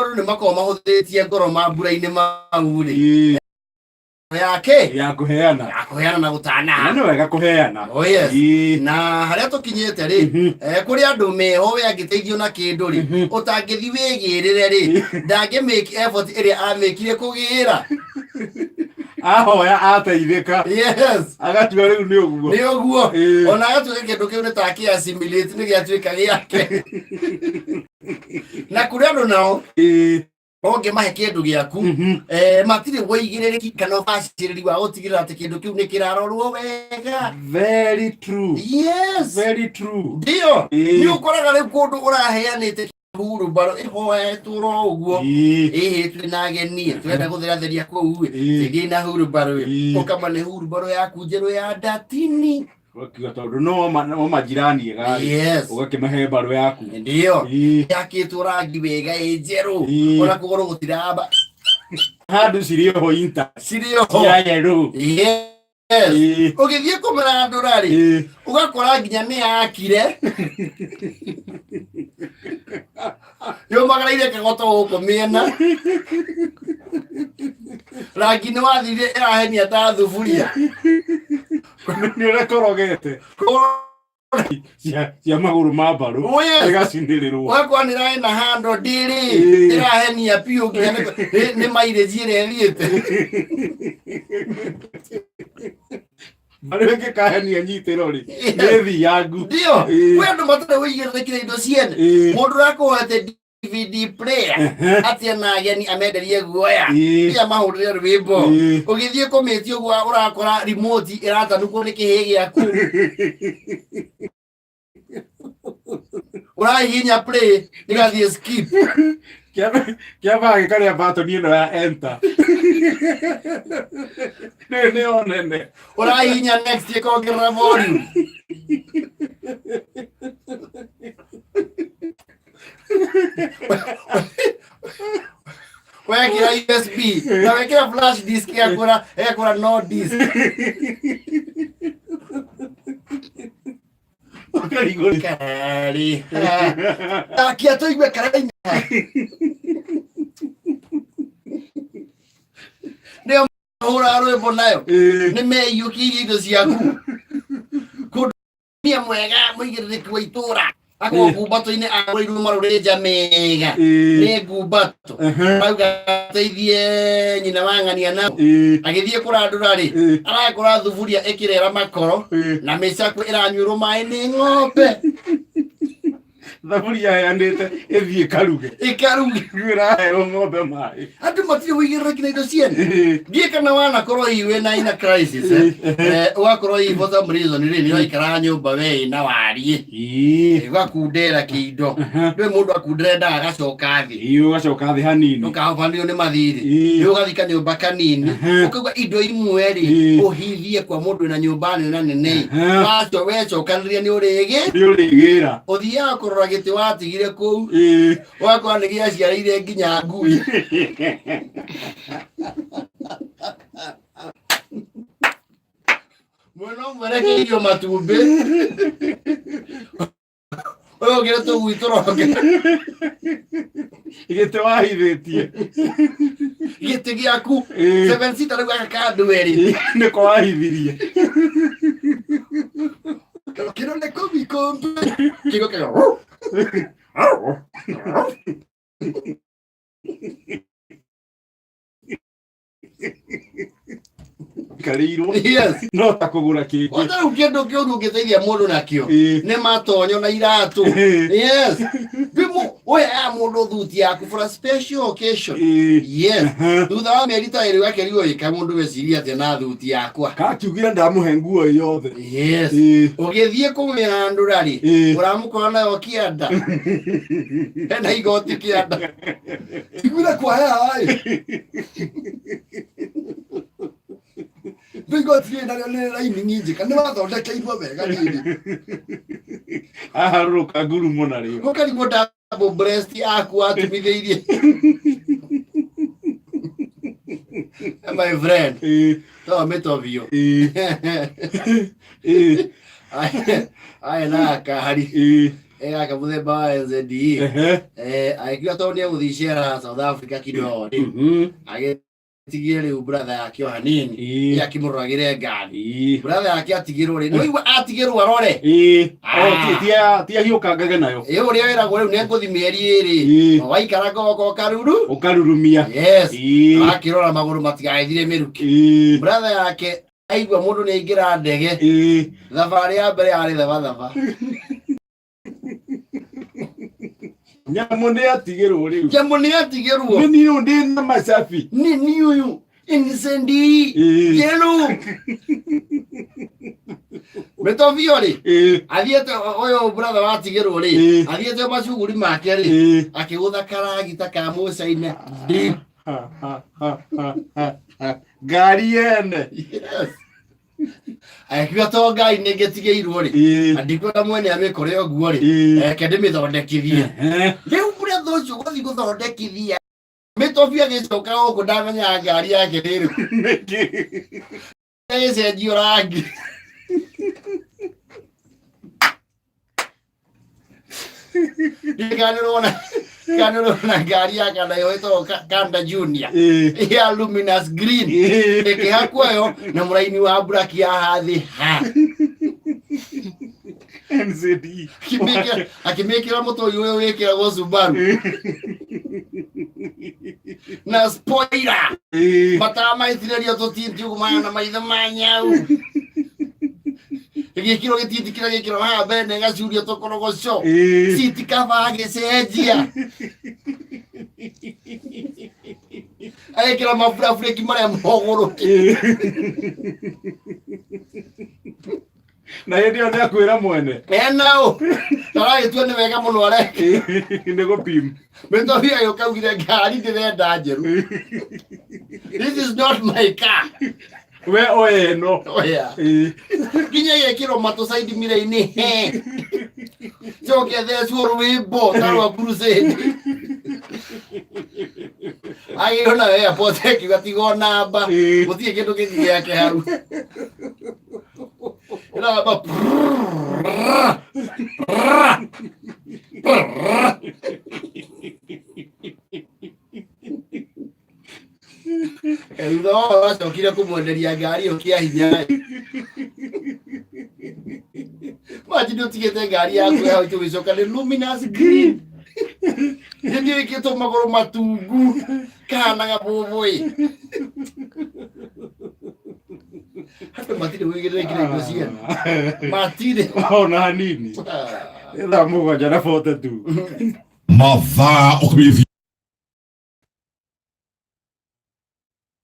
nĩ makoragwo mahũthĩtie ngoro mambura-inĩ mau rĩ yake ya kuheana na gũtana nĩ wega kuheana na harĩa tũkinyĩte rĩ kũrĩ andũ meho we angĩteithio na kĩndũ rĩ ũtangĩthi wĩgĩrĩre rĩ ndangĩ make effort ĩrĩa amĩkire kũgĩra ahoya ateithĩka agatua rĩu nĩ ũguo ona agatuĩka kĩndũ kĩu nĩ ta kĩ-assimilate nĩ gĩatuĩka gĩake na kũrĩ andũ nao ũngĩmahe kĩndũ gĩaku matirĩ wĩigĩrĩrĩki kana ũbacĩrĩri wa gũtigĩrĩra atĩ kĩndũ kĩu nĩ kĩrarorwo wega. Very true. Yes. Very true. Ndio nĩ ũkoraga rĩu kũndũ ũraheanĩte hurumbarũ ĩhoetwo ro ũguo twĩna ageni twenda gũtheratheria kũu teithia na hurumbarũ ũkama nĩ hurumbarũ yaku njerũ ya ndatini wakiga tondu no majirani gari ugakĩmahe mbarũ yaku ndio yakĩtwo rangi wega njerũ ona kũgũrũ gũtiramba handũ cirĩ ho inta ya yerũ ũgĩthiĩ kũmera andũ rarĩ ũgakora nginya nĩ yakire yũmagĩrĩire kĩgoto gũkũ mĩena rangi nĩ wathire ĩrahenia ta thuburia nĩ ũrekorogete cia magũrũ ma mbarũ ĩgacinĩrĩrwo ũgakora nĩ ĩrahena handũ ndĩrĩ ĩrahenia biũ nginya nĩ mairĩji ĩrĩa ĩthiĩte marĩ ngĩkahenia nyitĩro rĩ nĩ thiangu ndio we andũ matarĩ wĩigĩrĩrĩkire indo ciene mũndũ ũrakũhete DVD player atĩa na ageni amenderie guoya pia mahũrĩre rwĩmbo ũgĩthiĩ kũmĩtio ũguo ũrakora remote ĩratanũkwo nĩ kĩhĩ gĩaku ũrahihinya play ĩgathiĩ skip kĩambaga gĩkarĩa batoni ĩno ya enter nĩ onene ũrahihinya next ĩkongerera volume wekĩra USB na wekĩra flash disk yakũra no disk kari akia tũigue karaina nĩo mahũraga rwĩmbo nayo nĩ meiyũkĩirie indo ciaku kũndũ mwega mũigĩrĩrĩki wa itũũra akorwo ngumbato-inĩ agũrĩirwo marũrĩnja mega nĩ ngumbato auga ateithie nyina wa ng'ania nao agĩthiĩ kũrandũra rĩ arakora thuburia ĩkĩrera makoro na mĩcakwe ĩranyuĩrwo maĩ nĩ ng'ombe thaburia heanĩte ĩthiĩ ĩkaruge ĩraheo ng'ombe maĩ andũ matirĩ wĩigĩrĩrĩki na indo ciene ndiĩ kana wanakorwo wĩna ina crisis ũgakorwo for some reason rĩ nĩwaikara nyũmba we ĩna wariĩ ũgakundera kĩindo ndũĩ mũndũ akundera endaga agacoka thĩ ũgacoka thĩ hanini ũkahobanĩrio nĩ mathirĩ ũgathiĩ kanyũmba kanini ũkauga indo imwe rĩ ũhithie kwa mũndũ wĩna nyũmba nene nene wecokanĩria nĩ ũrĩgĩra ũthiaga kũrora gĩtĩ watigire kũu ũgakora nĩ gĩaciarĩire nginya ngui mwena ũmwe rekereirio matumbĩ ũyũ ũngĩ nĩ tũgui tũronge gĩtĩ wahithĩtie gĩtĩ gĩaku 7 seater rĩu gaka andũ erĩ nĩko wahithirie kĩro nĩ kũmikũmbĩ kĩgo kĩgo karĩirwo no ta kũgũra kĩngĩ rĩu kĩndũ kĩũru ũngĩteithia mũndũ nakĩo nĩ matonyo na iratũ ũyũ aya mũndũ thuti yaku for a special occasion thutha wa mĩeri ta ĩrĩ ũgakerirwo ĩka mũndũ weciria atĩ na thuti yakwa kakiugire ndamũhe nguo yothe ũgĩthiĩ kũmĩandũra rĩ ũramũkora nayo kĩanda hena igoti kĩanda tigwire kwaya igoti nĩ raini nyinjĩka nĩ wathondekeirwo wega nini aharũrũka ngurumo narĩo ũkarigwo double breast yaku watumithĩirie my friend to mĩtovio aya na akari ega muthemba wa NZD agĩkiuga tondũ nĩegũthiĩ South Africa kidogo agĩtigire rĩu brother yake o hanini akĩmũroragĩre ngari brother yake atigĩrwo rĩ nĩwaigua atigĩrwo arore tiahiũkangage nayo ũrĩa wĩragwo rĩu nĩngũthi mĩeri ĩrĩ waikara ngoko ũkarurumia akĩrora magũrũ matigagĩthire mĩrukĩ brother yake aigua mũndũ nĩaingĩra ndege thabarĩ ya mbere yarĩ thabathaba nyamũ nĩatigĩrwo rĩu nĩ niĩ ndĩ na macabi nĩ ũyũ Insendi yelu Betofio rĩ athiĩte ũyũ brother watigĩrwo rĩ athiĩte macuguri make rĩ akĩgũtha karagita ka mũcaine ngari yene akiuga to ngai nĩngĩtigĩirwo rĩ andikwenda mwene amĩkore ũguo rĩ reke ndĩmĩthondekithie rĩu brother ũcio gũthiĩ gũthondekithia Metofia gĩcoka gũkũ ndamenya ngari yake rĩrĩ ĩcenjio rangi kanĩrona ngari ya Kanda yoĩtwo Kanda Junior ya luminous green ĩkĩhakwo na mũraini wa black ya hathĩ NZD akĩmĩkĩra mũtũri ũyũ wĩkĩragwo Subaru na spoiler matara maitithĩrio tũtinti ũgumana na maitho ma nyau gĩkĩro gĩtinti kĩrĩa gĩkĩro haha mbere gacurio tũkorogoco seat cover agĩcenjia agĩkĩra maburabũrĩki marĩa mogũrũki na hĩndĩ ĩyo nĩakwĩra mwene naũ taragĩtua nĩ wega mũno areke nĩ gũpima Metofia yũkaugire ngari ndĩrenda njerũ this is not my car we oya ĩno nginya gĩkĩrwo matũ side mirror-inĩ coke thecwo rwĩmbo ta rwa crusade agĩona airport akiuga tiga namba gũtirĩ kĩndũ kĩngĩ gĩake hau namba thutha wao wacokire kũmwenderia ngari ĩyo kĩa hinya majini ũtigĩte ngari yaku hau tũgĩcoka nĩ luminous green nĩ ĩkĩtwo magũrũ matungu kana gabũbũĩ hata matirĩ wĩigĩrĩre kĩrĩa indo ciana matirĩ ona hanini thaa mũgwanja na 42 mathaa